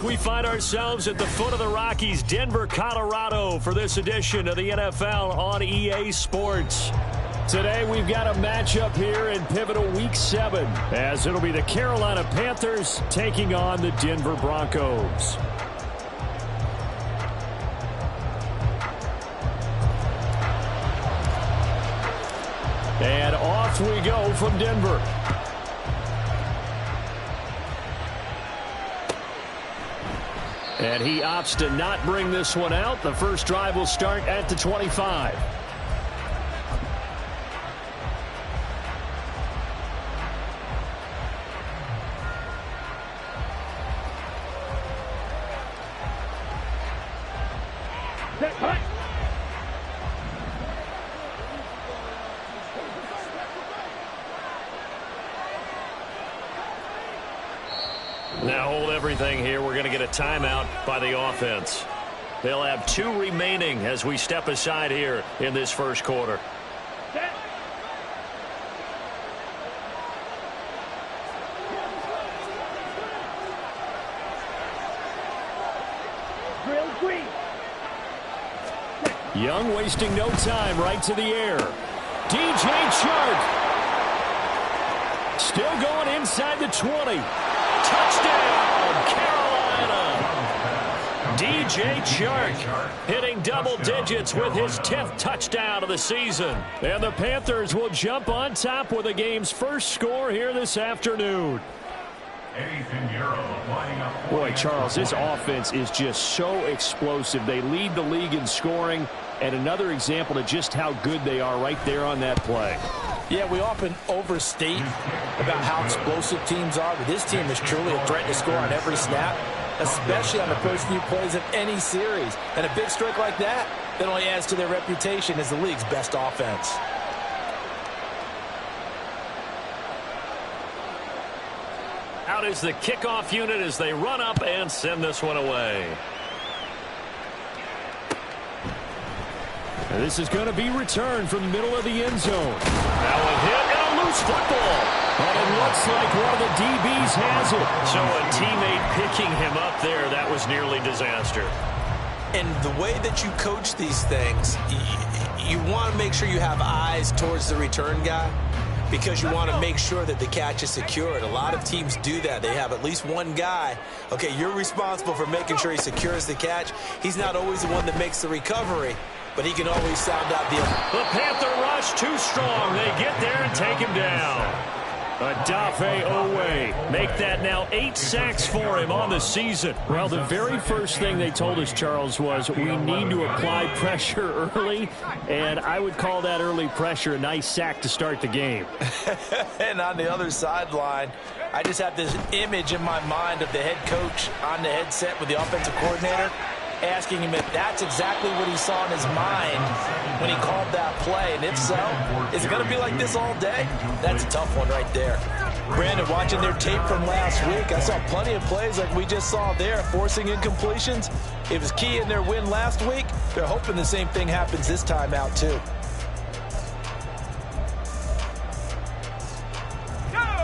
We find ourselves at the foot of the Rockies, Denver, Colorado, for this edition of the NFL on EA Sports. Today we've got a matchup here in pivotal Week 7, as it'll be the Carolina Panthers taking on the Denver Broncos. And off we go from Denver. And he opts to not bring this one out. The first drive will start at the 25. Now hold everything here. We're going to get a timeout by the offense. They'll have 2 remaining as we step aside here in this first quarter. Young wasting no time, right to the air. DJ Chark. Still going inside the 20. Touchdown, Carolina. DJ Chark hitting double digits with his 10th touchdown of the season. And the Panthers will jump on top with the game's first score here this afternoon. Boy, Charles, this offense is just so explosive. They lead the league in scoring, and another example of just how good they are right there on that play. Yeah, we often overstate about how explosive teams are, but this team is truly a threat to score on every snap, especially on the first few plays of any series. And a big strike like that only adds to their reputation as the league's best offense. Out is the kickoff unit as they run up and send this one away. And this is going to be returned from the middle of the end zone. Now a hit and a loose football. And it looks like one of the DBs has it. So a teammate picking him up there, that was nearly disaster. And the way that you coach these things, you want to make sure you have eyes towards the return guy, because you want to make sure that the catch is secured. A lot of teams do that. They have at least one guy. Okay, you're responsible for making sure he secures the catch. He's not always the one that makes the recovery, but he can always sound out the Panther rush too strong. They get there and take him down. Adafe Owe. Make that now 8 sacks for him on the season. Well, the very first thing they told us, Charles, was we need to apply pressure early, and I would call that early pressure a nice sack to start the game. And on the other sideline, I just have this image in my mind of the head coach on the headset with the offensive coordinator, asking him if that's exactly what he saw in his mind when he called that play. And if so, is it going to be like this all day? That's a tough one right there. Brandon, watching their tape from last week, I saw plenty of plays like we just saw there, forcing incompletions. It was key in their win last week. They're hoping the same thing happens this time out too.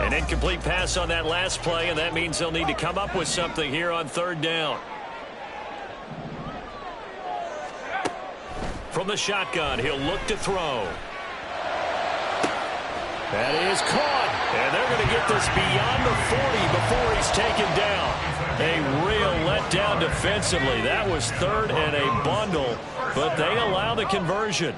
An incomplete pass on that last play, and that means they'll need to come up with something here on 3rd down. From the shotgun, he'll look to throw. That is caught, and they're going to get this beyond the 40 before he's taken down. A real letdown defensively. That was 3rd and a bundle, but they allow the conversion.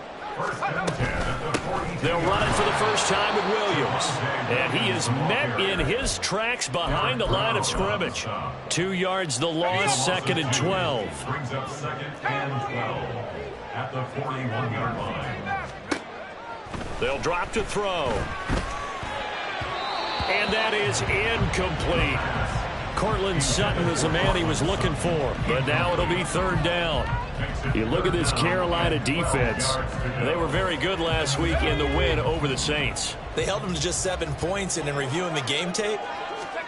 They'll run it for the first time with Williams, and he is met in his tracks behind the line of scrimmage. 2 yards the loss, 2nd and 12. Brings up 2nd and 12. At the 41-yard line. They'll drop to throw. And that is incomplete. Cortland Sutton was the man he was looking for, but now it'll be 3rd down. You look at this Carolina defense. They were very good last week in the win over the Saints. They held them to just 7 points, and in reviewing the game tape,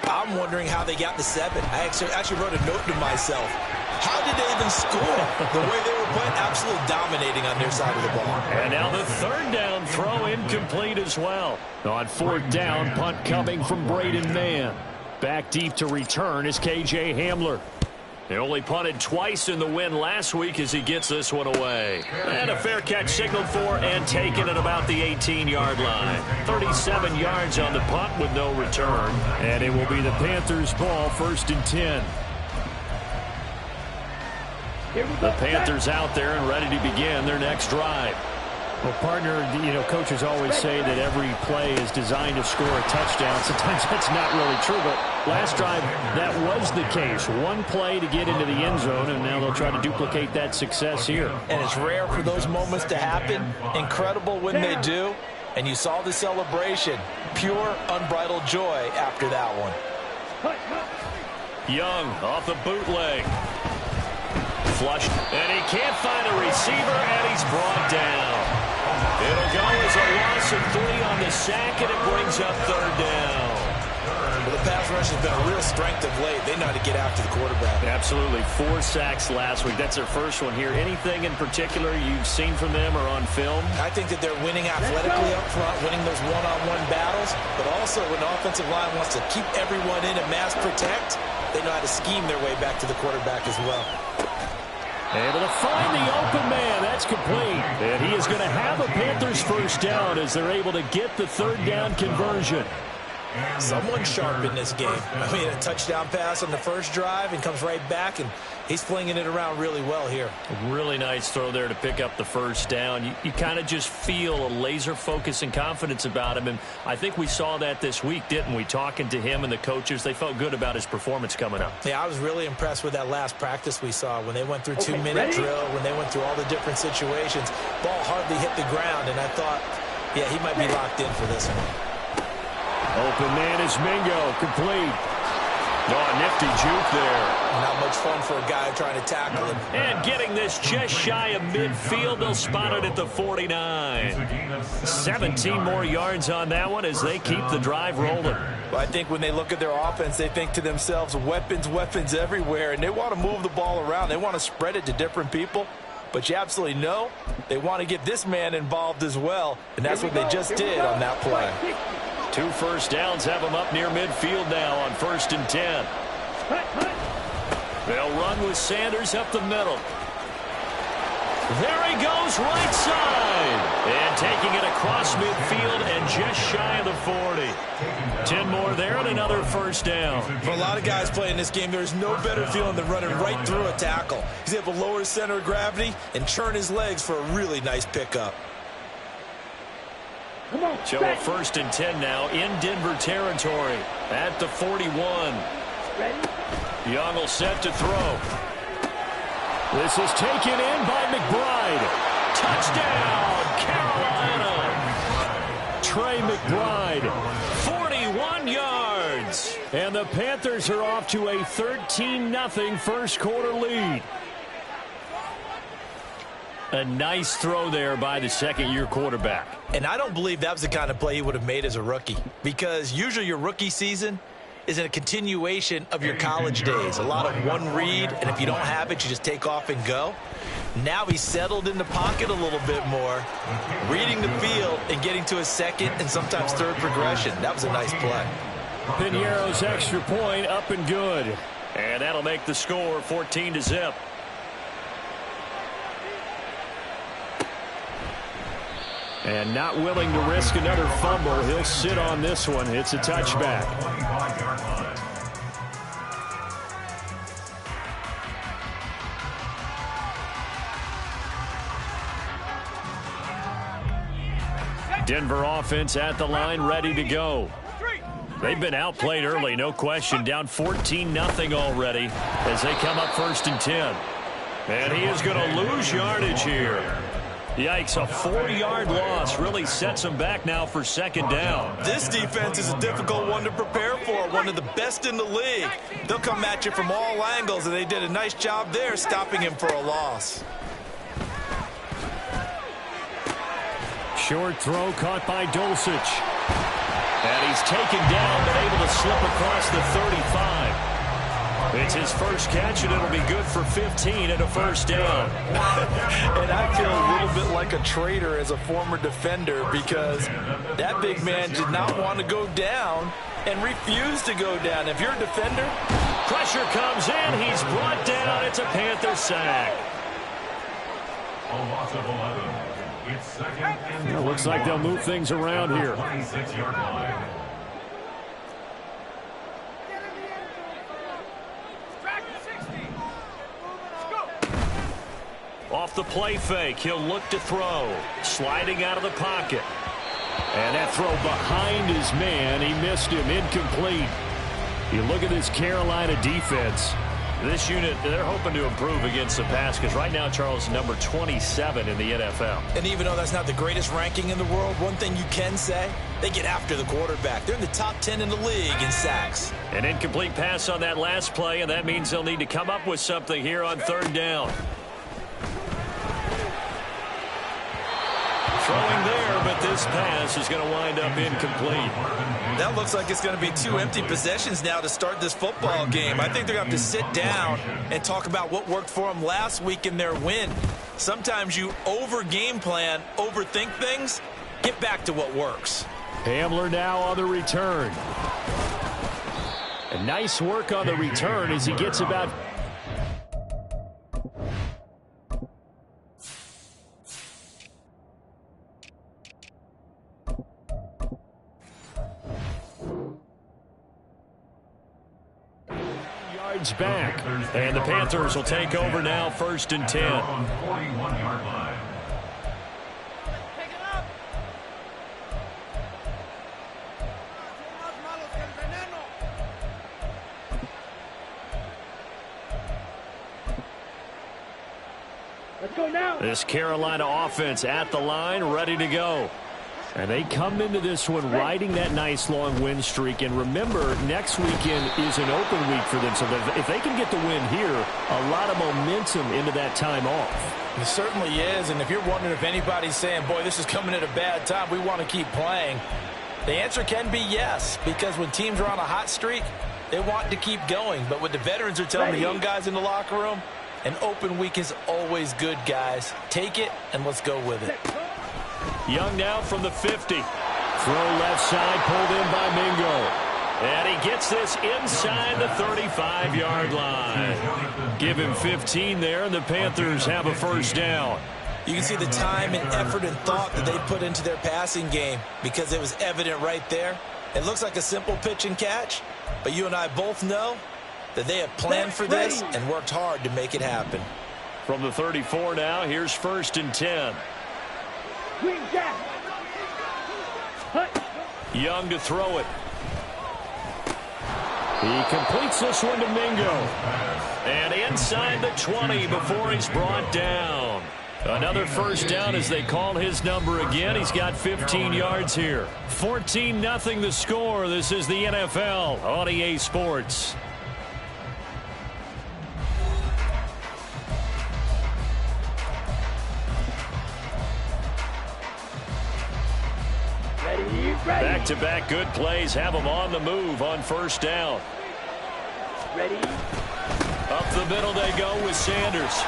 I'm wondering how they got the 7. I actually wrote a note to myself. How did they even score? The way they were playing, absolutely dominating on their side of the ball. And now the 3rd down throw incomplete as well. On 4th down, punt coming from Braden Mann. Back deep to return is KJ Hamler. He only punted twice in the win last week as he gets this one away. And a fair catch signaled for and taken at about the 18-yard line. 37 yards on the punt with no return. And it will be the Panthers' ball, 1st and 10. The Panthers out there and ready to begin their next drive. Well, partner, coaches always say that every play is designed to score a touchdown. Sometimes that's not really true, but last drive, that was the case. One play to get into the end zone, and now they'll try to duplicate that success here. And it's rare for those moments to happen. Incredible when they do. And you saw the celebration. Pure, unbridled joy after that one. Young off the bootleg. Flushed, and he can't find a receiver, and he's brought down. It'll go as a loss of 3 on the sack, and it brings up 3rd down. Well, the pass rush has been a real strength of late. They know how to get after the quarterback. Absolutely. 4 sacks last week. That's their first one here. Anything in particular you've seen from them or on film? I think that they're winning athletically up front, winning those one-on-one battles, but also when the offensive line wants to keep everyone in and mass protect, they know how to scheme their way back to the quarterback as well. Able to find the open man. That's complete. And he is going to have a Panthers 1st down as they're able to get the 3rd down conversion. Someone sharp in this game. I mean, a touchdown pass on the first drive and comes right back, and he's flinging it around really well here. A really nice throw there to pick up the 1st down. You kind of just feel a laser focus and confidence about him, and I think we saw that this week, didn't we? Talking to him and the coaches, they felt good about his performance coming up. Yeah, I was really impressed with that last practice we saw when they went through 2-minute drill, when they went through all the different situations. Ball hardly hit the ground, and I thought, yeah, he might be locked in for this one. Open man is Mingo, complete. Oh, nifty juke there. Not much fun for a guy trying to tackle him. And getting this just shy of midfield, they'll spot it at the 49. 17 more yards on that one as they keep the drive rolling. Well, I think when they look at their offense, they think to themselves, weapons, weapons everywhere, and they want to move the ball around. They want to spread it to different people. But you absolutely know they want to get this man involved as well, and that's what they just did on that play. 2 first downs have them up near midfield now on 1st and 10. They'll run with Sanders up the middle. There he goes, right side. And taking it across midfield and just shy of the 40. 10 more there and another 1st down. For a lot of guys playing this game, there's no better feeling than running right through a tackle. He's able to lower his center of gravity and churn his legs for a really nice pickup. So a 1st and 10 now in Denver territory at the 41. Young will set to throw. This is taken in by McBride. Touchdown, Carolina. Trey McBride, 41 yards. And the Panthers are off to a 13-0 first quarter lead. A nice throw there by the second-year quarterback. And I don't believe that was the kind of play he would have made as a rookie, because usually your rookie season is a continuation of your college days. A lot of one read, and if you don't have it, you just take off and go. Now he's settled in the pocket a little bit more, reading the field and getting to a second and sometimes third progression. That was a nice play. Piñeiro's extra point up and good. And that'll make the score 14-0. And not willing to risk another fumble. He'll sit on this one. It's a touchback. Denver offense at the line, ready to go. They've been outplayed early, no question. Down 14-0 already as they come up 1st and 10. And he is going to lose yardage here. Yikes, a 4-yard loss really sets them back now for 2nd down. This defense is a difficult one to prepare for, one of the best in the league. They'll come at you from all angles, and they did a nice job there stopping him for a loss. Short throw caught by Dulcich. And he's taken down but able to slip across the 35. It's his first catch, and it'll be good for 15 and a 1st down. And I feel a little bit like a traitor as a former defender, because that big man did not want to go down and refused to go down. If you're a defender, Pressure comes in. He's brought down. It's a Panther sack. A loss of 11. It's second and It looks like they'll move things around here. 26-yard line. Off the play fake, he'll look to throw. Sliding out of the pocket. And that throw behind his man, he missed him, incomplete. You look at this Carolina defense. This unit, they're hoping to improve against the pass because right now, Charles, number 27 in the NFL. And even though that's not the greatest ranking in the world, one thing you can say, they get after the quarterback. They're in the top 10 in the league in sacks. An incomplete pass on that last play, and that means they'll need to come up with something here on third down. Throwing there, but this pass is going to wind up incomplete. That looks like it's going to be 2 empty possessions now to start this football game. I think they're going to have to sit down and talk about what worked for them last week in their win. Sometimes you over-game plan, overthink things, get back to what works. Hamler now on the return. And nice work on the return as he gets about... back. And the Panthers will take over now, 1st and 10. On 41-yard line. Let's go now. This Carolina offense at the line, ready to go. And they come into this one riding that nice long win streak. And remember, next weekend is an open week for them. So if they can get the win here, a lot of momentum into that time off. It certainly is. And if you're wondering if anybody's saying, boy, this is coming at a bad time, we want to keep playing, the answer can be yes. Because when teams are on a hot streak, they want to keep going. But what the veterans are telling the young guys in the locker room, an open week is always good, guys. Take it and let's go with it. Young now from the 50. Throw left side, pulled in by Mingo. And he gets this inside the 35-yard line. Give him 15 there, and the Panthers have a first down. You can see the time and effort and thought that they put into their passing game because it was evident right there. It looks like a simple pitch and catch, but you and I both know that they have planned for this and worked hard to make it happen. From the 34 now, here's 1st and 10. Young to throw it. He completes this one to Mingo. And inside the 20 before he's brought down. Another first down as they call his number again. He's got 15 yards here. 14-0 the score. This is the NFL on EA Sports. Back-to-back good plays have them on the move on first down. Ready? Up the middle they go with Sanders.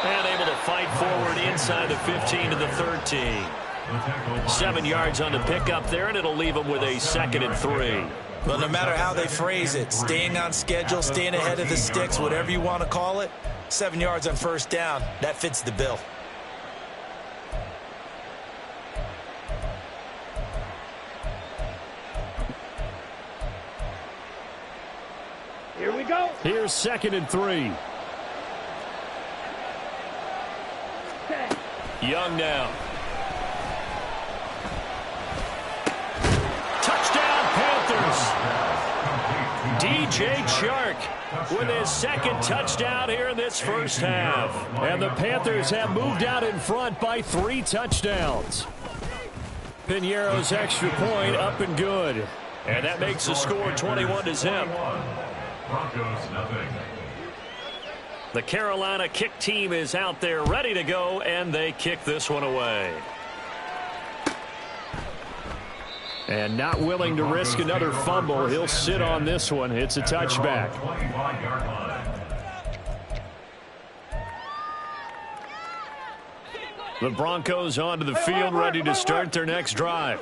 And able to fight forward inside the 15 to the 13. 7 yards on the pickup there, and it'll leave them with a 2nd and 3. Well, no matter how they phrase it, staying on schedule, staying ahead of the sticks, whatever you want to call it, 7 yards on first down, that fits the bill. Here we go. Here's 2nd and 3. Young now. Touchdown, Panthers. DJ Chark with his 2nd touchdown here in this first half. And the Panthers have moved out in front by 3 touchdowns. Piñeiro's extra point up and good. And that makes the score 21-0. Broncos nothing. The Carolina kick team is out there ready to go, and they kick this one away. And not willing to risk another fumble. He'll sit on this one. It's a touchback. 25-yard line. The Broncos onto the field ready to start their next drive.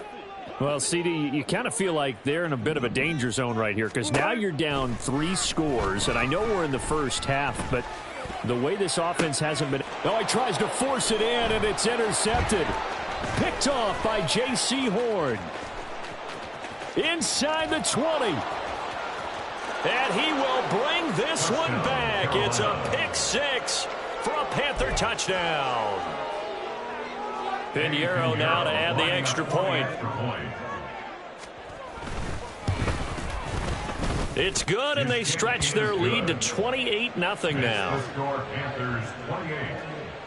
Well, CD, you kind of feel like they're in a bit of a danger zone right here because now you're down 3 scores, and I know we're in the first half, but the way this offense hasn't been... Oh, he tries to force it in, and it's intercepted. Picked off by J.C. Horn. Inside the 20. And he will bring this one back. It's a pick 6 for a Panther touchdown. Pinheiro now to add the extra point. It's good, and they stretch their lead to 28-0 now. Panthers 28,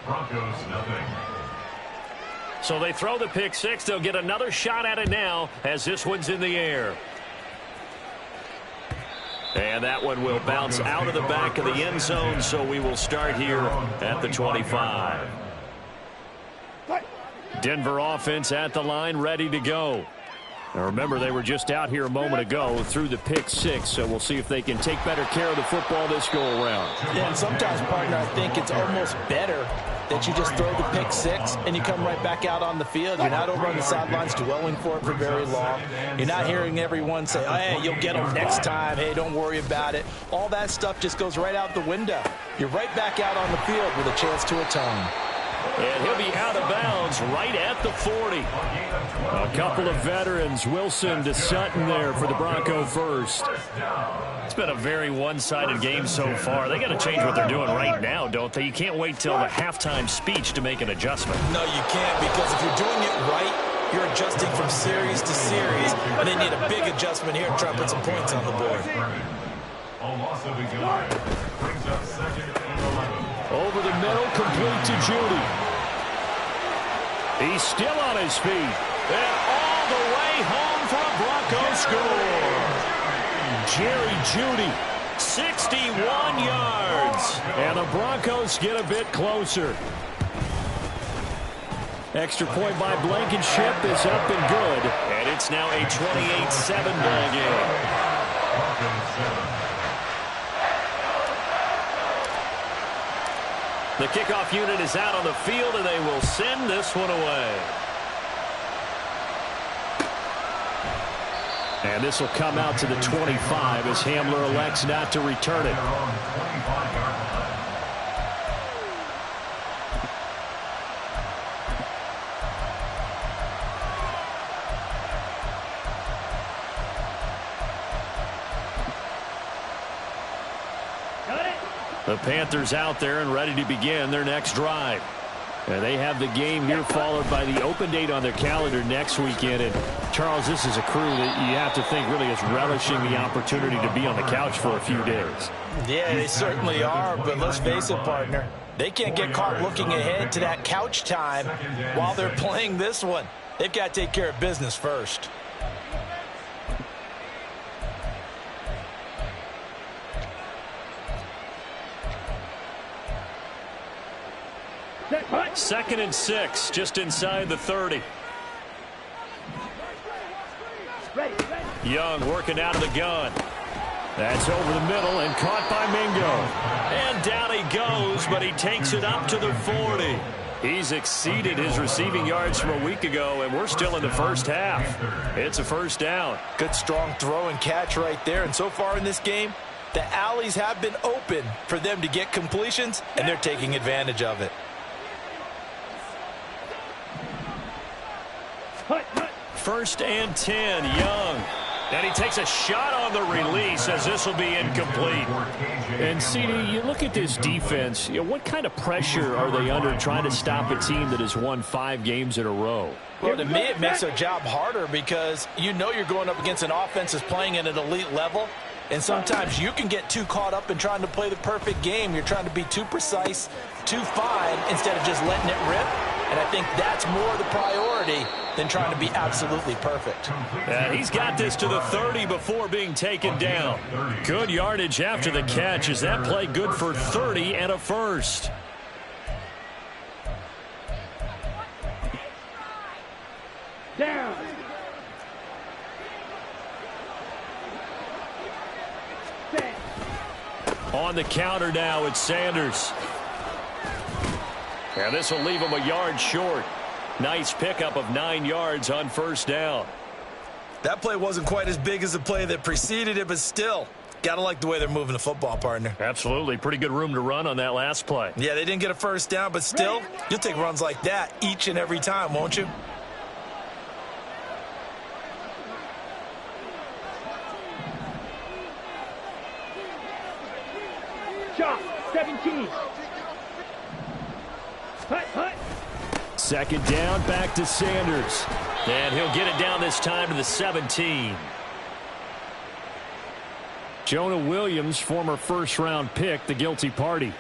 Broncos nothing. So they throw the pick 6. They'll get another shot at it now as this one's in the air. And that one will bounce out of the back of the end zone, so we will start here at the 25. Denver offense at the line, ready to go. Now remember, they were just out here a moment ago through the pick 6, so we'll see if they can take better care of the football this go-around. Yeah, and sometimes, partner, I think it's almost better that you just throw the pick 6 and you come right back out on the field. You're not over on the sidelines dwelling for it for very long. You're not hearing everyone say, oh, hey, you'll get them next time. Hey, don't worry about it. All that stuff just goes right out the window. You're right back out on the field with a chance to atone. And he'll be out of bounds right at the 40. A couple of veterans, Wilson to Sutton there for the Bronco first. It's been a very one-sided game so far. They got to change what they're doing right now, don't they? You can't wait till the halftime speech to make an adjustment. No, you can't, because if you're doing it right, you're adjusting from series to series, and they need a big adjustment here to try to put some points on the board. A loss of a guy brings up 2nd and 11. Over the middle, complete to Judy. He's still on his feet. And all the way home for a Bronco score. Jerry Judy. 61 yards. And the Broncos get a bit closer. Extra point by Blankenship is up and good. And it's now a 28-7 ball game. Broncos 7. The kickoff unit is out on the field, and they will send this one away. And this will come out to the 25 as Hamler elects not to return it. The Panthers out there and ready to begin their next drive. And they have the game here followed by the open date on their calendar next weekend. And Charles, this is a crew that you have to think really is relishing the opportunity to be on the couch for a few days. Yeah, they certainly are, but let's face it, partner. They can't get caught looking ahead to that couch time while they're playing this one. They've got to take care of business first. Second and 6, just inside the 30. Young working out of the gun. That's over the middle and caught by Mingo. And down he goes, but he takes it up to the 40. He's exceeded his receiving yards from a week ago, and we're still in the first half. It's a first down. Good strong throw and catch right there. And so far in this game, the alleys have been open for them to get completions, and they're taking advantage of it. First and 10, Young. And he takes a shot on the release as this will be incomplete. And, CD, you look at this defense, what kind of pressure are they under trying to stop a team that has won 5 games in a row? Well, to me, it makes their job harder because you know you're going up against an offense that's playing at an elite level. And sometimes you can get too caught up in trying to play the perfect game. You're trying to be too precise, too fine, instead of just letting it rip. And I think that's more the priority than trying to be absolutely perfect. He's got this to the 30 before being taken down. Good yardage after the catch. Is that play good for 30 and a first? Down. On the counter now, it's Sanders. And this will leave him a yard short. Nice pickup of 9 yards on first down. That play wasn't quite as big as the play that preceded it, but still, gotta like the way they're moving the football, partner. Absolutely. Pretty good room to run on that last play. Yeah, they didn't get a first down, but still, you'll take runs like that each and every time, won't you? Shot, 17. Hut, hut. Second down, back to Sanders. And he'll get it down this time to the 17. Jonah Williams, former first-round pick, the guilty party.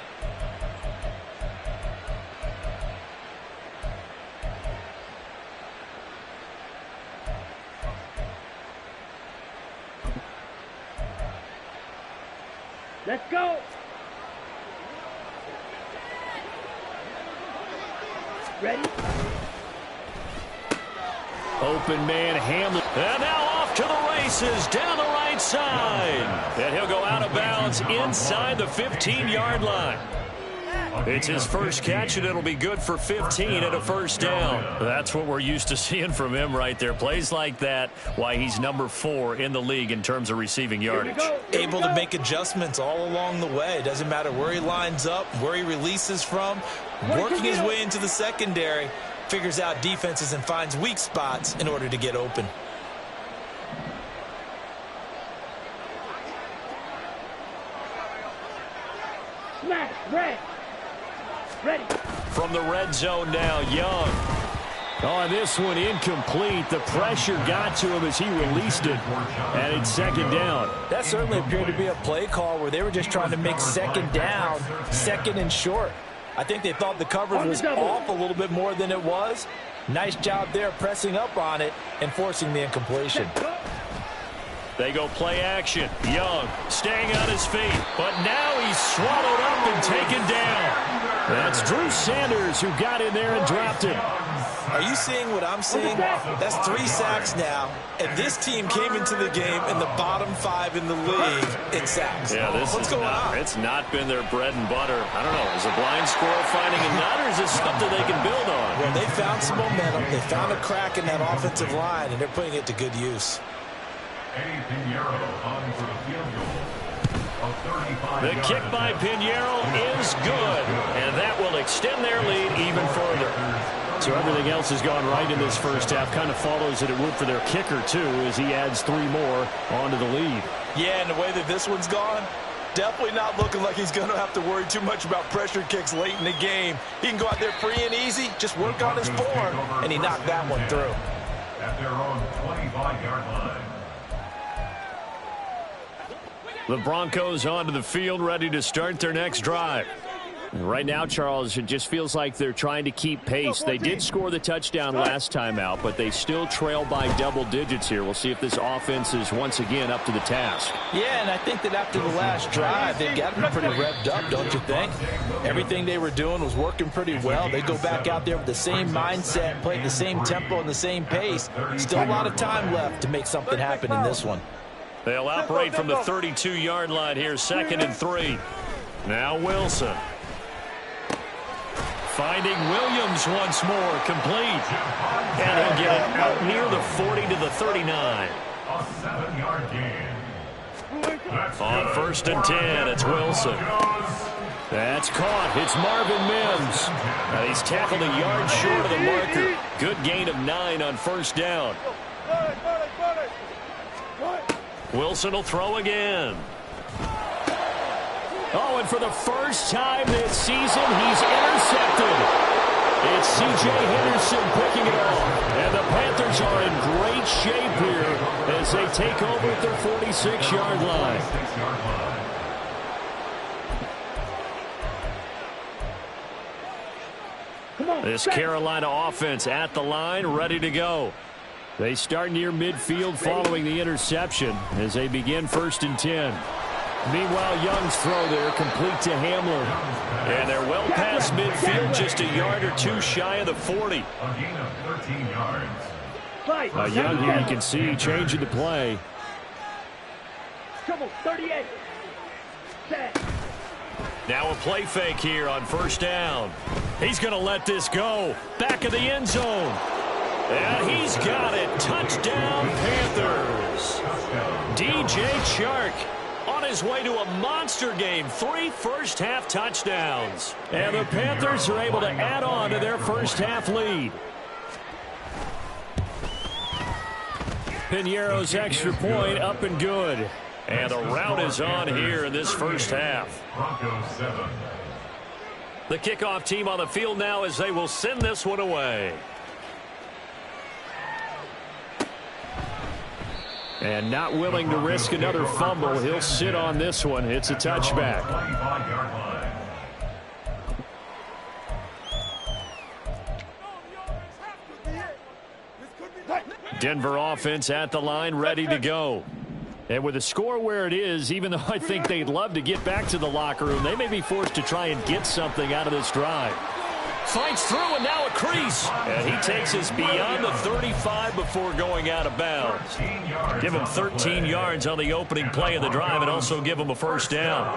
Let's go. Ready? Open man, Hamlin. And now off to the races down the right side. And he'll go out of bounds inside the 15-yard line. It's his first catch, and it'll be good for 15 and a first down. That's what we're used to seeing from him right there. Plays like that, why he's number 4 in the league in terms of receiving yardage. Able to make adjustments all along the way. Doesn't matter where he lines up, where he releases from. Working his way into the secondary, figures out defenses and finds weak spots in order to get open. Smash, red. Ready. From the red zone now, Young. On this one, incomplete. The pressure got to him as he released it. And it's second down. That certainly appeared to be a play call where they were just trying to make second down, second and short. I think they thought the coverage was off a little bit more than it was. Nice job there pressing up on it and forcing the incompletion. They go play action. Young staying on his feet, but now he's swallowed up and taken down. That's Drew Sanders who got in there and dropped him. Are you seeing what I'm seeing? That's 3 sacks now, and this team came into the game in the bottom 5 in the league in sacks. Yeah, What's going on? It's not been their bread and butter. I don't know. Is a blind squirrel finding a nut, or is this something they can build on? Well, they found some momentum. They found a crack in that offensive line, and they're putting it to good use. The kick by Pinheiro is good, and that will extend their lead even further. So everything else has gone right in this first half. Kind of follows that it would for their kicker, too, as he adds 3 more onto the lead. Yeah, and the way that this one's gone, definitely not looking like he's going to have to worry too much about pressure kicks late in the game. He can go out there free and easy, just work on his form, and he knocked that one through. At their own 25-yard line. The Broncos onto the field, ready to start their next drive. Right now, Charles, it just feels like they're trying to keep pace. They did score the touchdown last time out, but they still trail by double digits here. We'll see if this offense is once again up to the task. Yeah, and I think that after the last drive, they've got to be pretty revved up, don't you think? Everything they were doing was working pretty well. They go back out there with the same mindset, play at the same tempo and the same pace. Still a lot of time left to make something happen in this one. They'll operate from the 32-yard line here, 2nd and 3. Now Wilson. Finding Williams once more, complete. And he'll get it out near the 40 to the 39. A 7-yard gain. On 1st and 10, it's Wilson. That's caught. It's Marvin Mims. Now he's tackled a yard short of the marker. Good gain of 9 on 1st down. Wilson will throw again. Oh, and for the first time this season, he's intercepted. It's C.J. Henderson picking it off. And the Panthers are in great shape here as they take over at their 46-yard line. This Carolina offense at the line, ready to go. They start near midfield following the interception as they begin 1st and 10. Meanwhile, Young's throw there, complete to Hamler. And they're well past midfield, just a yard or 2 shy of the 40. A gain of 13 yards. Young here, you can see, changing the play. Trouble, 38. Set. Now a play fake here on 1st down. He's going to let this go. Back of the end zone. And he's got it. Touchdown, Panthers. DJ Chark on his way to a monster game. 3 first-half touchdowns. And the Panthers are able to add on to their first-half lead. Piñeiro's extra point up and good. And the route is on here in this first half. Broncos 7. The kickoff team on the field now as they will send this one away. And not willing to risk another fumble. He'll sit on this one. It's a touchback. 25-yard line. Denver offense at the line, ready to go. And with the score where it is, even though I think they'd love to get back to the locker room, they may be forced to try and get something out of this drive. Fights through, and now a crease. And he takes us beyond the 35 before going out of bounds. Give him 13 yards on the opening play of the drive and also give him a first down.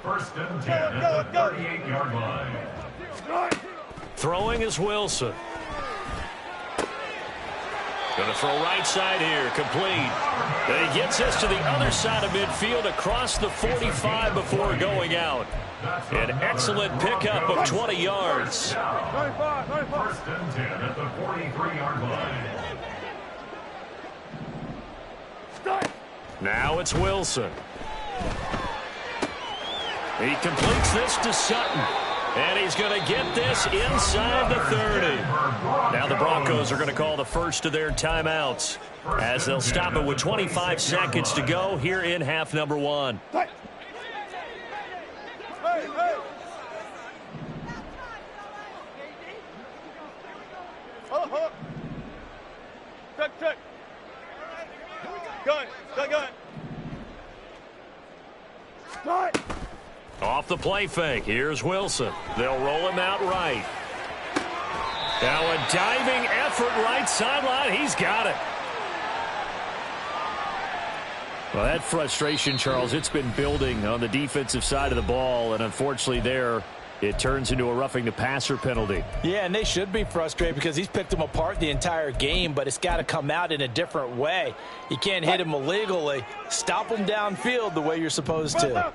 First and 10 at the 38-yard line. Throwing is Wilson. Going to throw right side here, complete. And he gets us to the other side of midfield across the 45 before going out. An excellent pickup of 20 yards. First and 10 at the 43-yard line. Now it's Wilson. He completes this to Sutton. And he's going to get this inside the 30. Now the Broncos are going to call the first of their timeouts as they'll stop it with 25 seconds to go here in half number 1. Check. Gun. Start. Off the play fake, here's Wilson. They'll roll him out right. Now a diving effort right sideline. He's got it. Well, that frustration, Charles, it's been building on the defensive side of the ball, and unfortunately there it turns into a roughing the passer penalty. Yeah, and they should be frustrated because he's picked them apart the entire game, but it's got to come out in a different way. You can't hit him illegally. Stop him downfield the way you're supposed to.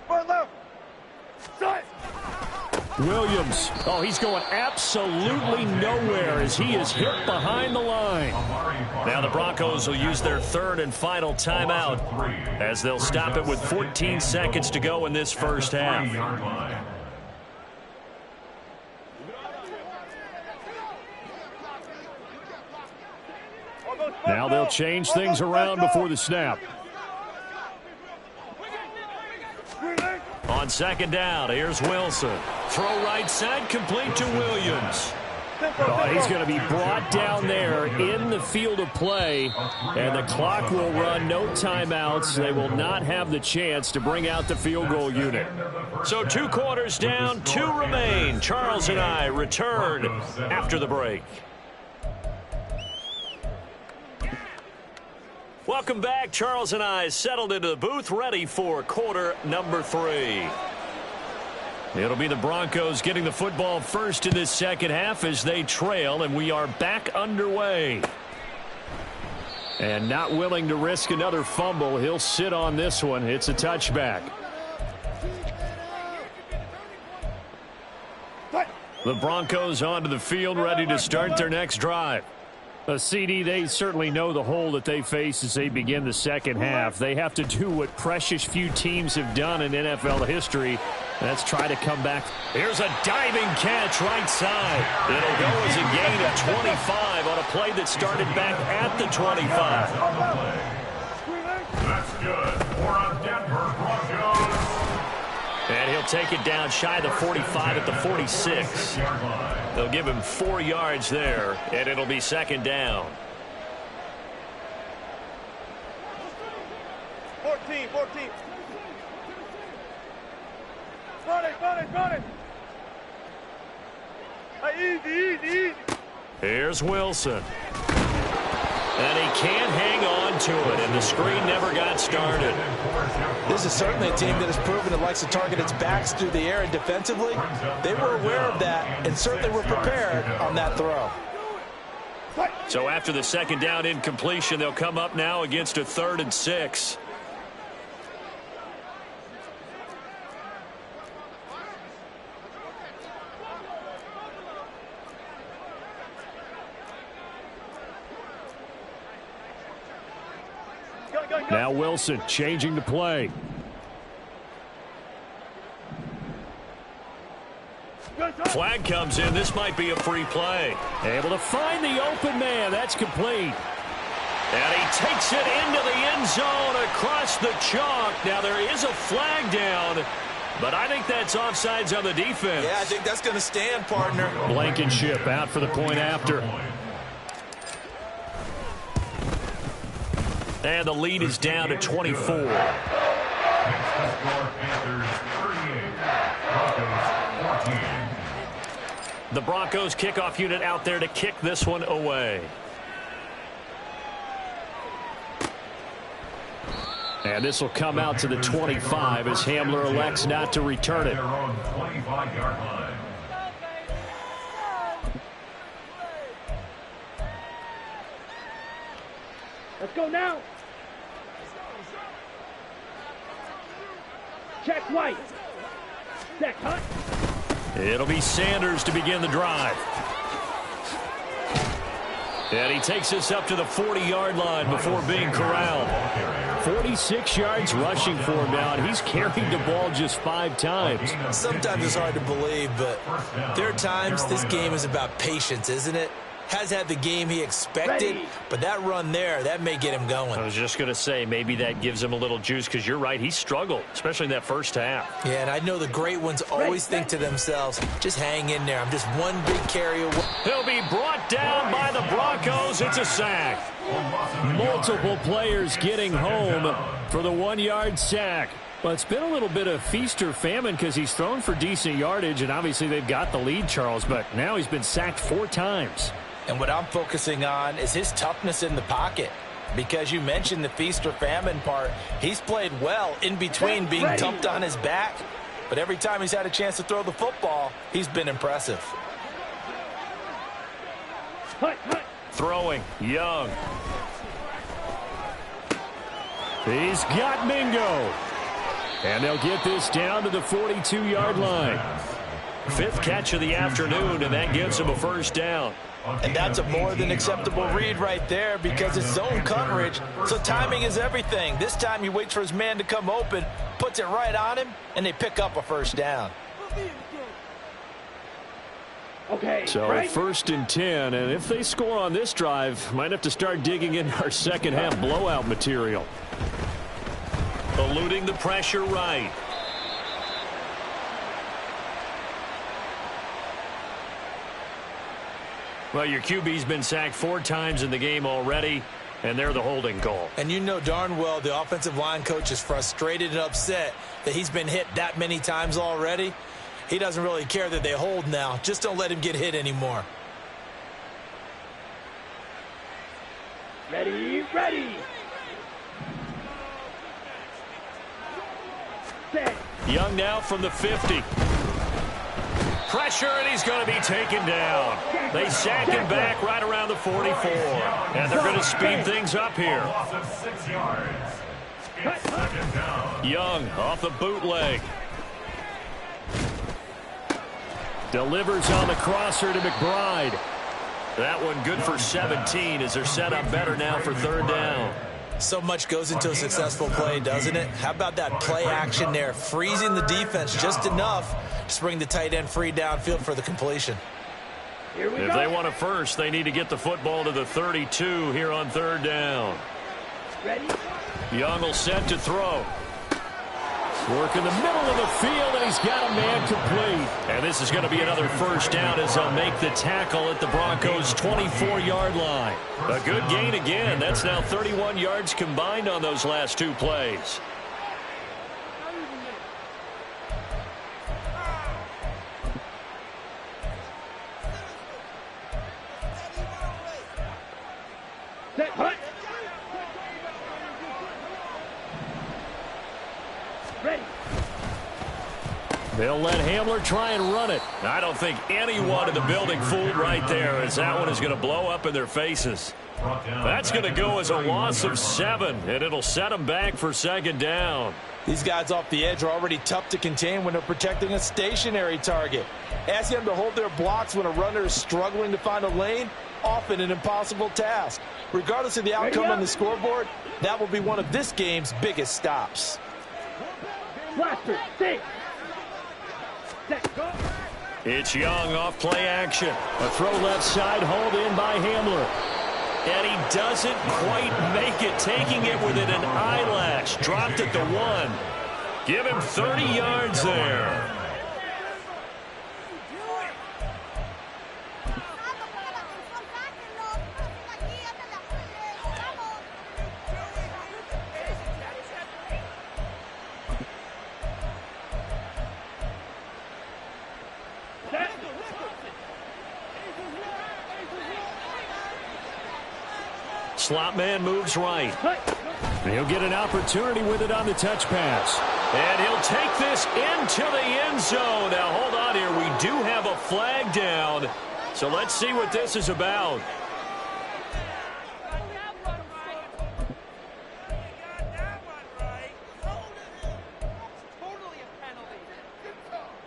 Williams. Oh, he's going absolutely nowhere as he is hit behind the line. Now the Broncos will use their third and final timeout as they'll stop it with 14 seconds to go in this first half. Now they'll change things around before the snap. On second down, here's Wilson. Throw right side, complete to Williams. Oh, he's going to be brought down there in the field of play, and the clock will run. No timeouts. They will not have the chance to bring out the field goal unit. So 2 quarters down, 2 remain. Charles and I return after the break. Welcome back. Charles and I settled into the booth, ready for quarter number 3. It'll be the Broncos getting the football first in this second half as they trail, and we are back underway. And not willing to risk another fumble. He'll sit on this one. It's a touchback. The Broncos onto the field, ready to start their next drive. CD, they certainly know the hole that they face as they begin the second half. They have to do what precious few teams have done in NFL history. That's try to come back. Here's a diving catch right side. It'll go as a gain of 25 on a play that started back at the 25. That's good for a Denver Broncos. And he'll take it down shy of the 45 at the 46. They'll give him 4 yards there, and it'll be second down. 14. Run it. Easy. Here's Wilson. And he can't hang on to it, and the screen never got started. This is certainly a team that has proven it likes to target its backs through the air, and defensively, they were aware of that and certainly were prepared on that throw. So after the second down incompletion, they'll come up now against a 3rd and 6. Now Wilson changing the play. Flag comes in. This might be a free play. Able to find the open man. That's complete. And he takes it into the end zone across the chalk. Now there is a flag down, but I think that's offsides on the defense. Yeah, I think that's going to stand, partner. Blankenship out for the point after. And the lead is down to 24. Next to score, Panthers 38, Broncos 14. The Broncos kickoff unit out there to kick this one away. And this will come out to the 25 as Hamler elects not to return it. Their own 25-yard line. Let's go now. Check White. Set cut. It'll be Sanders to begin the drive. And he takes us up to the 40-yard line before being corralled. 46 yards rushing for him now, and he's carried the ball just 5 times. Sometimes it's hard to believe, but there are times this game is about patience, isn't it? Has had the game he expected, but that run there, that may get him going. I was just going to say, maybe that gives him a little juice, because you're right, he struggled, especially in that first half. Yeah, and I know the great ones always think to themselves, just hang in there. I'm just one big carry away. He'll be brought down by the Broncos. It's a sack. Multiple players getting home for the 1-yard sack. Well, it's been a little bit of feast or famine because he's thrown for decent yardage, and obviously they've got the lead, Charles, but now he's been sacked 4 times. And what I'm focusing on is his toughness in the pocket. Because you mentioned the feast or famine part, he's played well in between being dumped on his back. But every time he's had a chance to throw the football, he's been impressive. Throwing, Young. He's got Mingo. And they'll get this down to the 42-yard line. 5th catch of the afternoon, and that gives him a first down. And that's a more than acceptable read right there because it's zone coverage, so timing is everything. This time he waits for his man to come open, puts it right on him, and they pick up a first down. Okay. So 1st and 10, and if they score on this drive, might have to start digging in our second half blowout material. Eluding the pressure right. Well, your QB's been sacked 4 times in the game already, and they're the holding call. And you know darn well the offensive line coach is frustrated and upset that he's been hit that many times already. He doesn't really care that they hold now. Just don't let him get hit anymore. Ready, ready. Set. Young now from the 50. Pressure, and he's going to be taken down. They sack him back right around the 44. And they're going to speed things up here. Loss of 6 yards. It's 2nd down. Young off the bootleg. Delivers on the crosser to McBride. That one good for 17 as they're set up better now for 3rd down. So much goes into a successful play, doesn't it? How about that play action there? Freezing the defense just enough to bring the tight end free downfield for the completion. Here we If go. they want it first, they need to get the football to the 32 here on 3rd down. Ready. Young will set to throw. Work in the middle of the field, and he's got a man complete. And this is going to be another first down as they'll make the tackle at the Broncos' 24-yard line. A good gain again. That's now 31 yards combined on those last 2 plays. Set. Hut. Ready. They'll let Hamler try and run it. I don't think anyone in the building fooled right there, as that one is going to blow up in their faces. That's going to go as a loss of 7, and it'll set them back for second down. These guys off the edge are already tough to contain when they're protecting a stationary target. Asking them to hold their blocks when a runner is struggling to find a lane, often an impossible task. Regardless of the outcome on the scoreboard, that will be one of this game's biggest stops. Blaster, stay. Set, go. It's Young off play action. A throw left side, hauled in by Hamler. And he doesn't quite make it, taking it within an eyelash. Dropped it to 1. Give him 30 yards there. Slot man moves right. He'll get an opportunity with it on the touch pass. And he'll take this into the end zone. Now, hold on here. We do have a flag down. So let's see what this is about.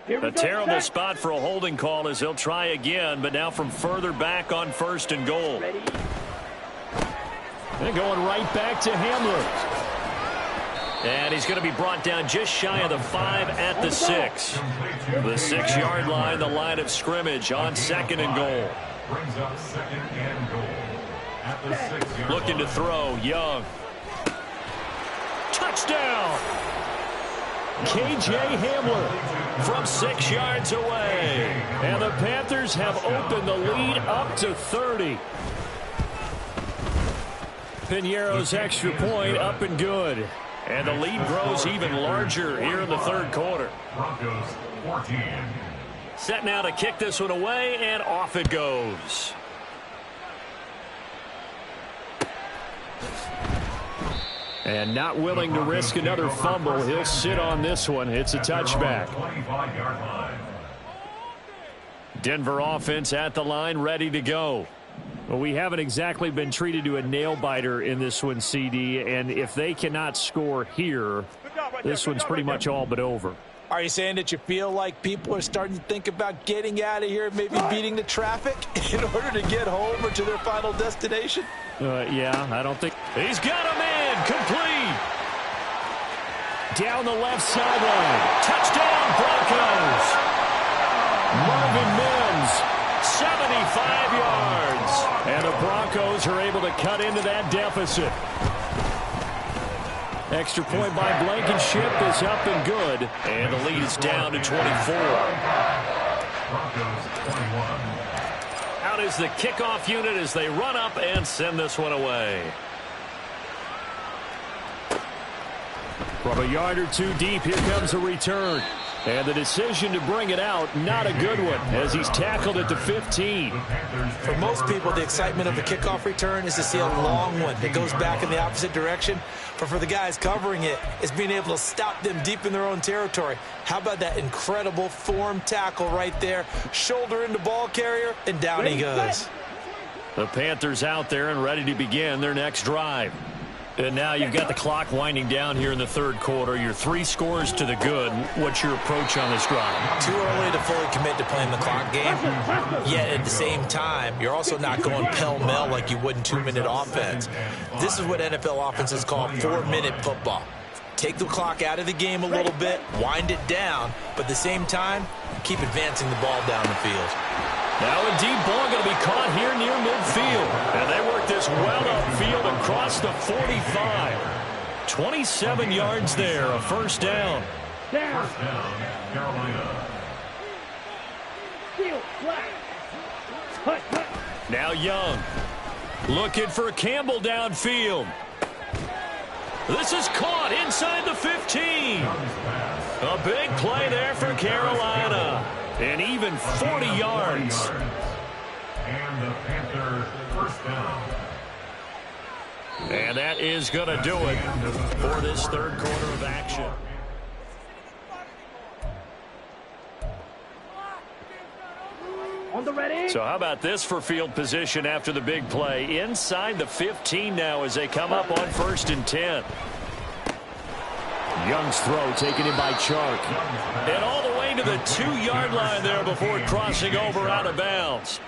A terrible spot for a holding call as they'll try again, but now from further back on 1st and goal. And going right back to Hamler. And he's going to be brought down just shy of the 5 at the 6. The 6-yard line, the line of scrimmage on 2nd and goal. Brings up 2nd and goal at the 6-yard Looking to throw, Young. Touchdown! KJ Hamler from 6 yards away. And the Panthers have opened the lead up to 30. Piñeiro's extra point up and good. And the lead grows even larger here in the 3rd quarter. Broncos 14. Set now to kick this one away, and off it goes. And not willing to risk another fumble. He'll sit on this one. It's a touchback. 25-yard line. Denver offense at the line, ready to go. Well, we haven't exactly been treated to a nail-biter in this one, CD, and if they cannot score here, this one's pretty much all but over. Are you saying that you feel like people are starting to think about getting out of here, maybe beating the traffic in order to get home or to their final destination? Yeah, I don't think. He's got a man, complete. Down the left sideline. Touchdown, Broncos. Marvin Mims, 75 yards. And the Broncos are able to cut into that deficit. Extra point by Blankenship is up and good. And the lead is down to 24. Broncos 21. Out is the kickoff unit as they run up and send this one away. From a yard or 2 deep, here comes a return. And the decision to bring it out, not a good one, as he's tackled at the 15. For most people, the excitement of a kickoff return is to see a long one that goes back in the opposite direction. But for the guys covering it, it's being able to stop them deep in their own territory. How about that incredible form tackle right there? Shoulder into ball carrier, and down he goes. The Panthers out there and ready to begin their next drive. And now you've got the clock winding down here in the 3rd quarter. You're 3 scores to the good. What's your approach on this drive? Too early to fully commit to playing the clock game. Yet at the same time, you're also not going pell-mell like you would in 2-minute offense. This is what NFL offenses call 4-minute football. Take the clock out of the game a little bit, wind it down, but at the same time, keep advancing the ball down the field. Now a deep ball going to be caught here near midfield. And they work this well upfield across the 45. 27 yards there, a first down. First down, Carolina. Now Young looking for Campbell downfield. This is caught inside the 15. A big play there for Carolina. And even 40 yards. And the Panthers first down. And that is going to do it for this 3rd quarter of action. On the ready. So how about this for field position after the big play? Inside the 15 now as they come up on 1st and 10. Young's throw taken in by Chark. And all the way to the 2-yard line there before crossing over out of bounds.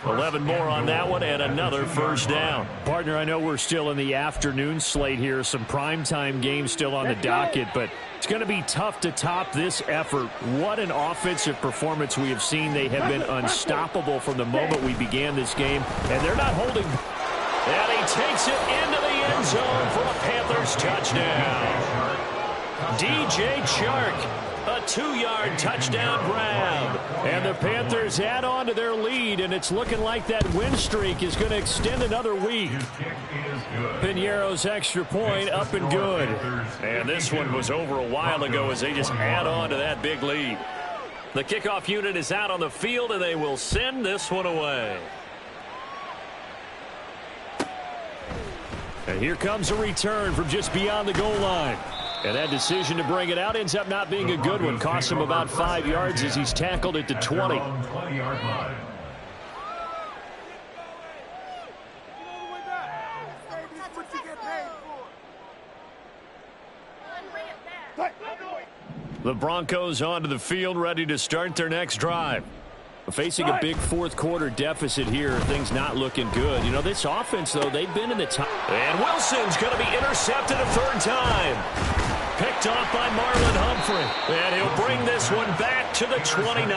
11 more on that one and another first down. Partner, I know we're still in the afternoon slate here. Some primetime games still on the docket, but it's going to be tough to top this effort. What an offensive performance we have seen. They have been unstoppable from the moment we began this game, and they're not holding. And he takes it into the end zone for a Panthers touchdown. DJ Chark, a 2-yard touchdown grab. And the Panthers add on to their lead, and it's looking like that win streak is going to extend another week. Piñeiro's extra point up and good. And this one was over a while ago as they just add on to that big lead. The kickoff unit is out on the field, and they will send this one away. And here comes a return from just beyond the goal line. And that decision to bring it out ends up not being a good one. Cost him about 5 yards as he's tackled at the 20. The Broncos onto the field, ready to start their next drive. Facing a big fourth-quarter deficit here, things not looking good. You know, this offense, though, they've been in the top. And Wilson's going to be intercepted a 3rd time. Picked off by Marlon Humphrey. And he'll bring this one back to the 29.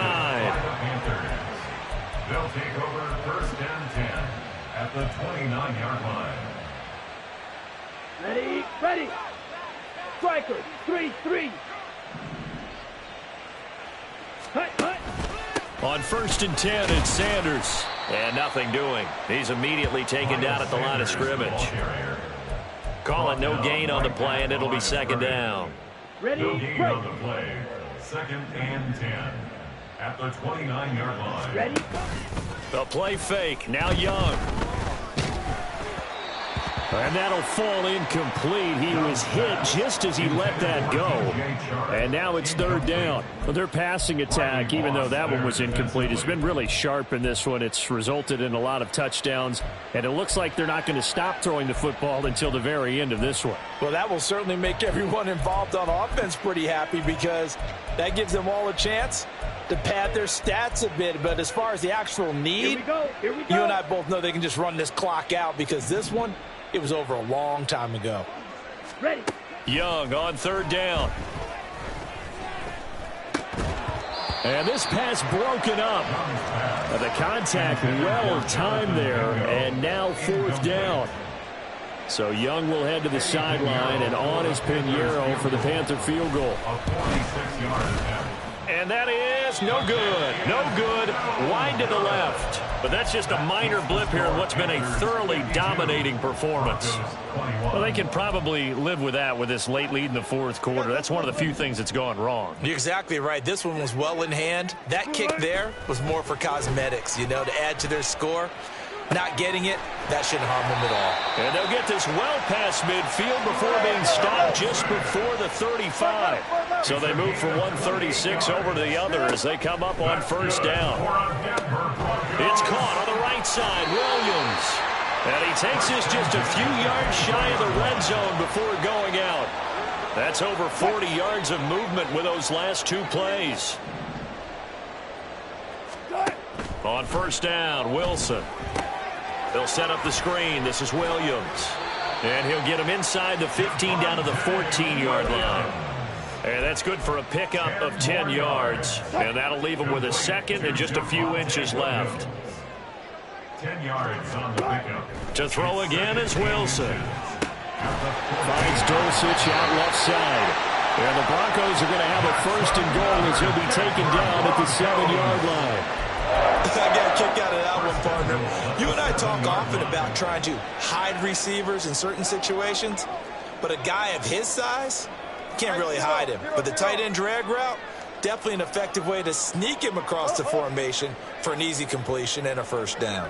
They'll take over 1st and 10 at the 29-yard line. Ready. Strikers, 3-3. Hut. On 1st and 10, it's Sanders. And nothing doing. He's immediately taken down at the line of scrimmage. Call it no gain on the play, and it'll be 2nd down. Ready, No gain on the play. 2nd and 10 at the 29-yard line. Ready. The play fake. Now Young. And that'll fall incomplete. He was hit just as he let that go. And now it's 3rd down. Well, their passing attack, even though that one was incomplete, has been really sharp in this one. It's resulted in a lot of touchdowns. And it looks like they're not going to stop throwing the football until the very end of this one. Well, that will certainly make everyone involved on offense pretty happy because that gives them all a chance to pad their stats a bit. But as far as the actual need, Here we go. you and I both know they can just run this clock out because this one, it was over a long time ago. Ready. Young on 3rd down. And this pass broken up. The contact well timed there, and now 4th down. So Young will head to the sideline, and on is Piñeiro for the Panther field goal. A 46-yard attempt. And that is no good. No good. Wide to the left. But that's just a minor blip here in what's been a thoroughly dominating performance. Well, they can probably live with that with this late lead in the 4th quarter. That's one of the few things that's gone wrong. You're exactly right. This one was well in hand. That kick there was more for cosmetics, you know, to add to their score. Not getting it, that shouldn't harm them at all. And they'll get this well past midfield before being stopped just before the 35. So they move from 136 over to the other as they come up on 1st down. It's caught on the right side, Williams. And he takes this just a few yards shy of the red zone before going out. That's over 40 yards of movement with those last 2 plays. On 1st down, Wilson. They'll set up the screen. This is Williams. And he'll get him inside the 15 down to the 14-yard line. And that's good for a pickup of 10 yards. And that'll leave him with a 2nd and just a few inches left. 10 yards on the pickup. To throw again is Wilson. Finds Dulcich out left side. And the Broncos are going to have a 1st and goal as he'll be taken down at the 7-yard line. I got a kick out of that one, partner. You and I talk often about trying to hide receivers in certain situations, but a guy of his size, can't really hide him. But the tight end drag route, definitely an effective way to sneak him across the formation for an easy completion and a 1st down.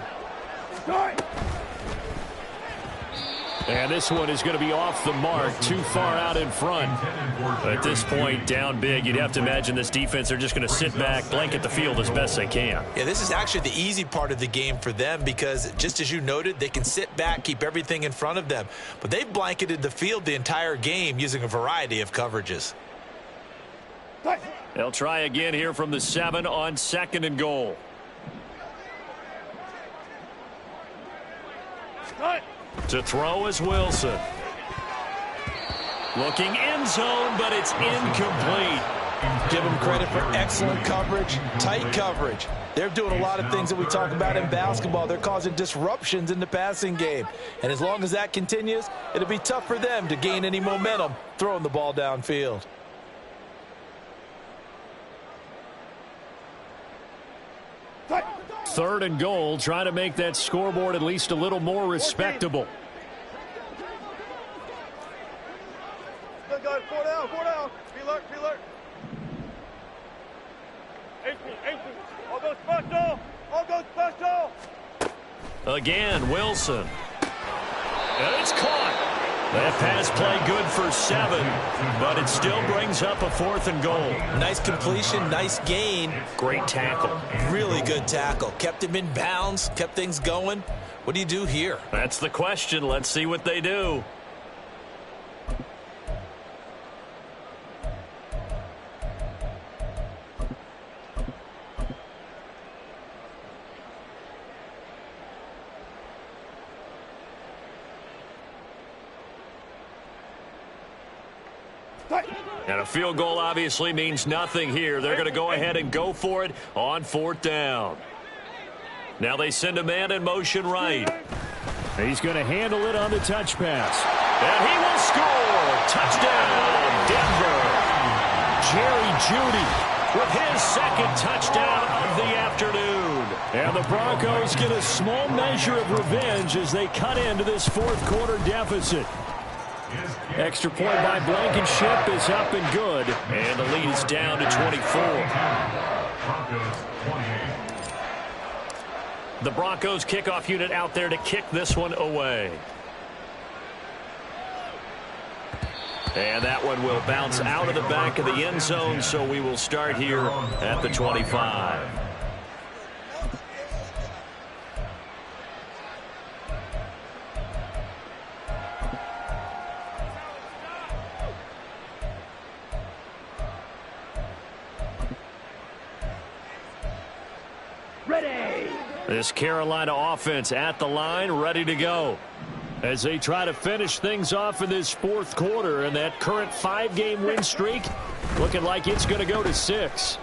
And this one is going to be off the mark, too far out in front. At this point, down big, you'd have to imagine this defense are just going to sit back, blanket the field as best they can. Yeah, this is actually the easy part of the game for them because, just as you noted, they can sit back, keep everything in front of them. But they've blanketed the field the entire game using a variety of coverages. They'll try again here from the 7 on 2nd and goal. To throw is Wilson. Looking end zone, but it's incomplete. Give them credit for excellent coverage, tight coverage. They're doing a lot of things that we talk about in basketball. They're causing disruptions in the passing game. And as long as that continues, it'll be tough for them to gain any momentum throwing the ball downfield. Third and goal, trying to make that scoreboard at least a little more respectable. Good, good. 4 down, 4 down. Be alert, be alert. 18, 18. All go special. All go special. Again, Wilson. And it's caught. That pass play good for 7, but it still brings up a 4th and goal. Nice completion, nice gain. Great tackle. Really good tackle. Kept him in bounds, kept things going. What do you do here? That's the question. Let's see what they do. And a field goal obviously means nothing here. They're going to go ahead and go for it on 4th down. Now they send a man in motion right. He's going to handle it on the touch pass. And he will score. Touchdown, Denver. Jerry Jeudy With his 2nd touchdown of the afternoon. And the Broncos get a small measure of revenge as they cut into this 4th quarter deficit. Extra point by Blankenship is up and good. And the lead is down to 24. The Broncos kickoff unit out there to kick this one away. And that one will bounce out of the back of the end zone, so we will start here at the 25. Ready. This Carolina offense at the line, ready to go. As they try to finish things off in this 4th quarter, and that current 5-game win streak looking like it's going to go to 6.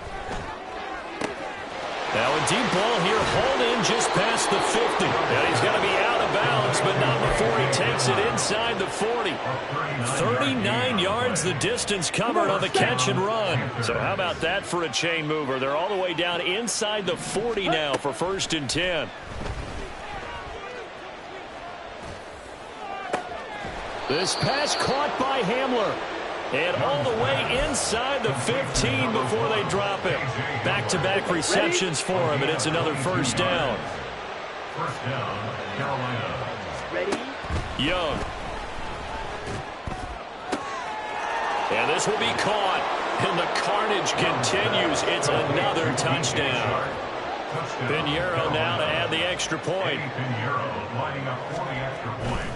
Now a deep ball here, hauled in just past the 50. And he's going to be out of bounds, but not before he takes it inside the 40. 39 yards the distance covered on the catch and run. So how about that for a chain mover? They're all the way down inside the 40 now for 1st and 10. This pass caught by Hamler. And all the way inside the 15 before they drop it. Back-to-back receptions for him, and it's another 1st down. 1st down, Carolina. Ready. Young. And this will be caught. And the carnage continues. It's another touchdown. Pinheiro now to add the extra point. Pinheiro lining up for the extra point.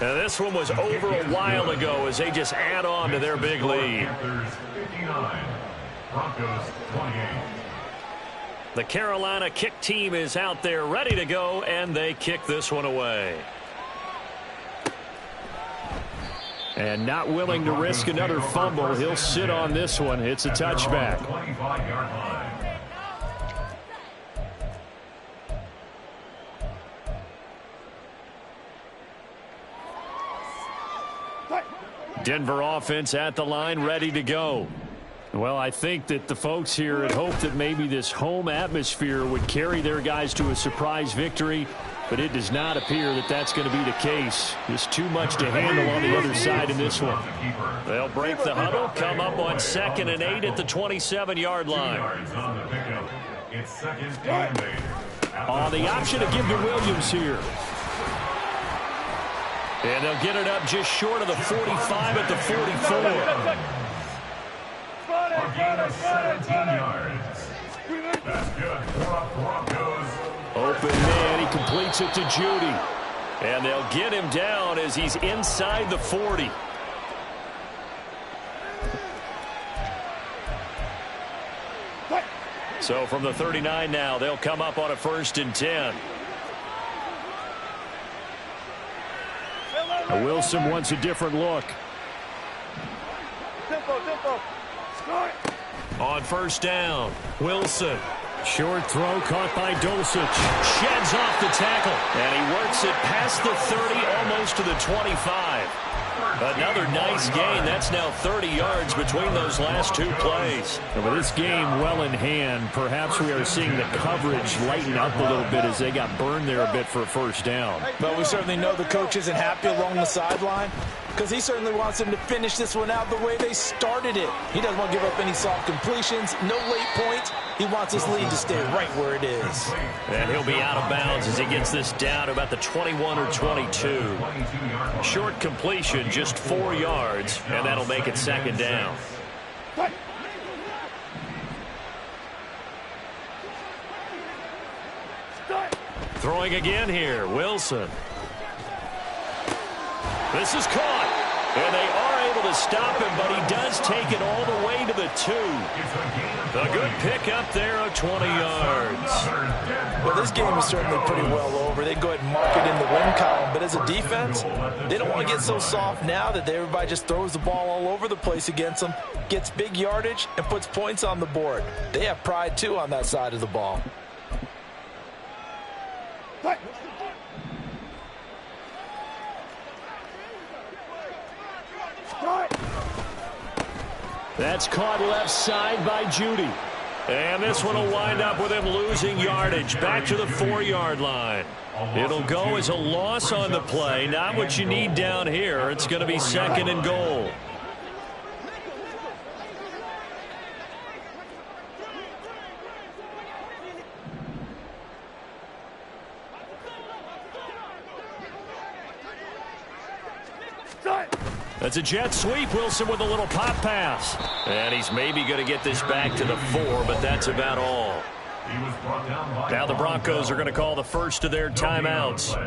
And this one was over a while ago as they just add on to their big lead. Panthers 59, Broncos 28. The Carolina kick team is out there ready to go, and they kick this one away. And not willing to risk another fumble, he'll sit on this one. It's a touchback. 25-yard line. Denver offense at the line, ready to go. Well, I think that the folks here had hoped that maybe this home atmosphere would carry their guys to a surprise victory, but it does not appear that that's going to be the case. Just too much to handle on the other side in this one. They'll break the huddle, come up on 2nd and 8 at the 27-yard line. On the pickup. It's 2nd and 8. The option to give to Williams here. And they'll get it up just short of the 45 at the 44. A gain of 17 yards. That's good for the Broncos. Open man, he completes it to Judy. And they'll get him down as he's inside the 40. So from the 39 now, they'll come up on a 1st and 10. Wilson wants a different look. Tempo. On 1st down, Wilson. Short throw caught by Dulcich. Sheds off the tackle. And he works it past the 30, almost to the 25. Another nice gain. That's now 30 yards between those last 2 plays. And with this game well in hand, perhaps we are seeing the coverage lighten up a little bit as they got burned there a bit for a 1st down. But we certainly know the coach isn't happy along the sideline because he certainly wants them to finish this one out the way they started it. He doesn't want to give up any soft completions, no late points. He wants his lead to stay right where it is. And he'll be out of bounds as he gets this down to about the 21 or 22. Short completion, just 4 yards, and that'll make it 2nd down. Throwing again here, Wilson. This is caught, and they are able to stop him, but he does take it all the way to the 2. A good pickup there of 20 yards. Well, this game is certainly pretty well over. They go ahead and mark it in the win column, but as a defense, they don't want to get so soft now that everybody just throws the ball all over the place against them, gets big yardage, and puts points on the board. They have pride, too, on that side of the ball. That's caught left side by Judy. And this one will wind up with him losing yardage back to the 4-yard line. It'll go as a loss on the play. Not what you need down here. It's going to be 2nd and goal. That's a jet sweep. Wilson with a little pop pass. And he's maybe going to get this back to the 4, but that's about all. Now the Broncos are going to call the first of their timeouts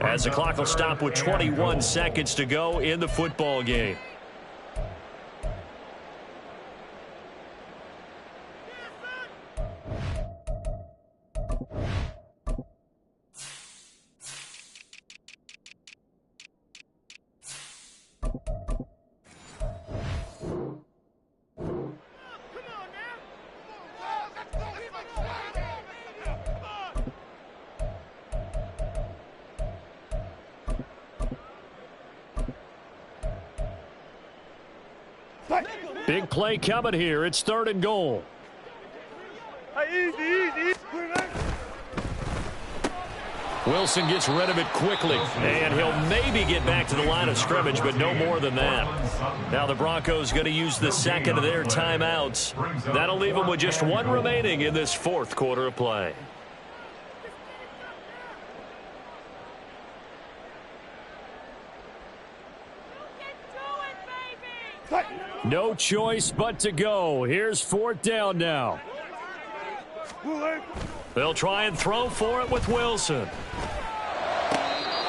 as the clock will stop with 21 seconds to go in the football game. Big play coming here. It's 3rd and goal. Easy. Wilson gets rid of it quickly, and he'll maybe get back to the line of scrimmage, but no more than that. Now the Broncos going to use the 2nd of their timeouts. That'll leave them with just 1 remaining in this 4th quarter of play. No choice but to go. Here's 4th down now. They'll try and throw for it with Wilson.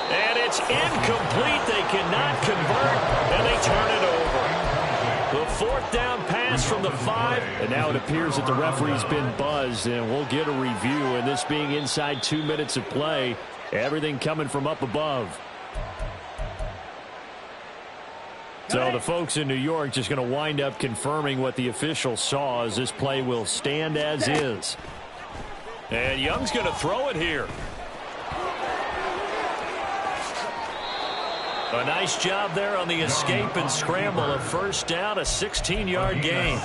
And it's incomplete. They cannot convert, and they turn it over. The 4th down pass from the 5. And now it appears that the referee's been buzzed, and we'll get a review. And this being inside 2 minutes of play, everything coming from up above. So the folks in New York just going to wind up confirming what the official saw as this play will stand as is. And Young's going to throw it here. A nice job there on the escape and scramble. A 1st down, a 16-yard gain.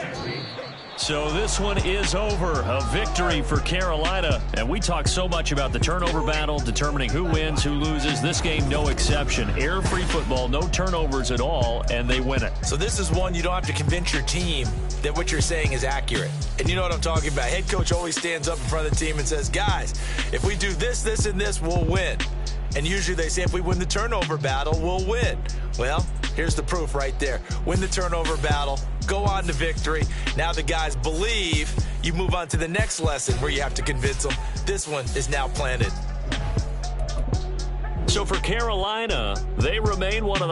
So this one is over. A victory for Carolina. And we talk so much about the turnover battle, determining who wins, who loses. This game, no exception. Air-free football, no turnovers at all, and they win it. So this is one you don't have to convince your team that what you're saying is accurate. And you know what I'm talking about. Head coach always stands up in front of the team and says, guys, if we do this, this, and this, we'll win. And usually they say if we win the turnover battle, we'll win. Well, here's the proof right there. Win the turnover battle, go on to victory. Now the guys believe. You move on to the next lesson where you have to convince them. This one is now planted. So for Carolina, they remain one of the